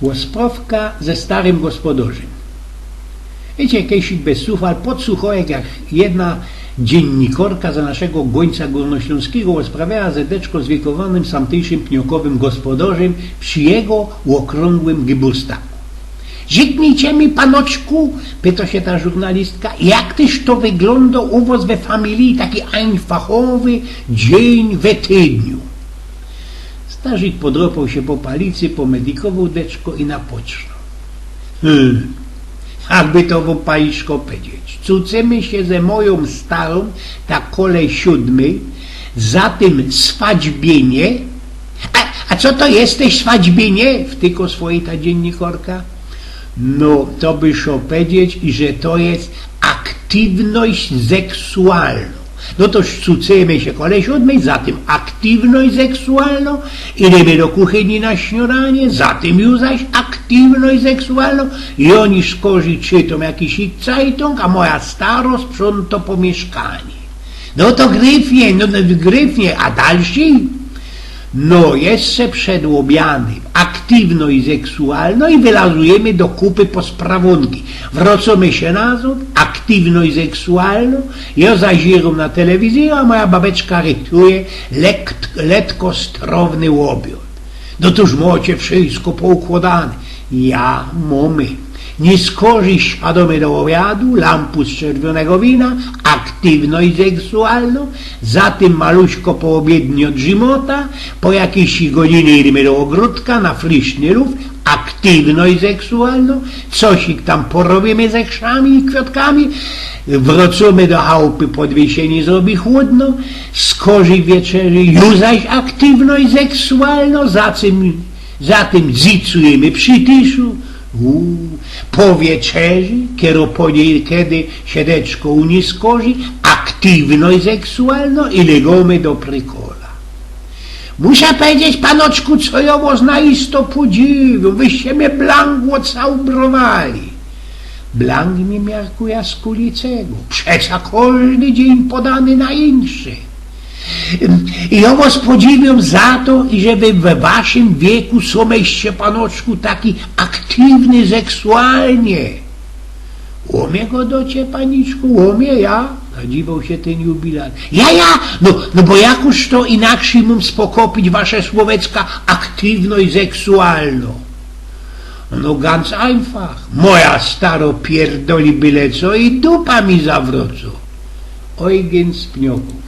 Łosprawka ze starym gospodarzem. Wiecie, kiedyś bez słów, ale podsłuchałem, jak jedna dziennikarka za naszego gońca górnośląskiego rozprawiała zedeczko z wiekowanym samtejszym pniokowym gospodarzem przy jego okrągłym geburstaku. Żyknijcie mi, panoczku, pyta się ta żurnalistka, jak też to wygląda u was we familii taki einfachowy dzień we tydniu. Starzyk podropał się po palicy, pomedikował deczko i napoczną. Jakby to wam paliszko powiedzieć. Cucemy się ze moją starą, tak kolej 7, za tym swadźbienie. A co to jesteś swadźbienie? Wtyko swojej ta dziennikarka. No, to by szło powiedzieć, że to jest aktywność seksualna. No to cucemy się kolej 7, za tym aktywność seksualną, idziemy do kuchni na śniadanie, za tym już zaś aktywność seksualną i oni skorzy czytą jakiś Zeitung, a moja staro sprząta po mieszkanie. No to gryfnie, a dalszy? No, jeszcze przed obiadem aktywność seksualną i wylazujemy do kupy po sprawunki. Wracamy się nazad, aktywność seksualną, ja zazieram na telewizję, a moja babeczka rytuje letko strowny obiad. No toż macie wszystko poukładane. Ja, mamy. Nie skorzy siadamy do obiadu, lampu z czerwonego wina, aktywność seksualną, zatem maluśko poobiednio drzymota, po jakiejś godzinie idziemy do ogródka na fliszny luf, aktywność seksualną, cosik tam porobimy ze chrzami i kwiatkami, wracamy do chałupy, podwiesieni zrobi chłodno, skorzy wieczerzy, już zaś aktywność seksualną, zatem zicujemy przy tyszu, po wieczerzy, kiedy siedeczko uniskorzy, aktywność seksualną i legamy do prykola. Muszę powiedzieć, panoczku, co ja was naisto podziwiam, wyście mnie blank odcałbrowali. Blank nie miarkuje z kulicego, przeca każdy dzień podany na inszy. I ja was podziwiam za to, że wy we waszym wieku someście, panoczku, taki aktywny seksualnie. Łomie go docie, paniczku, łomie ja? Zadziwał się ten jubilat. Ja, no bo jakoż to inaczej mam spokopić wasze słowecka aktywność seksualną? No ganz einfach. Moja staro pierdoli byle co i dupa mi zawrócą. Eugen z Pnioków.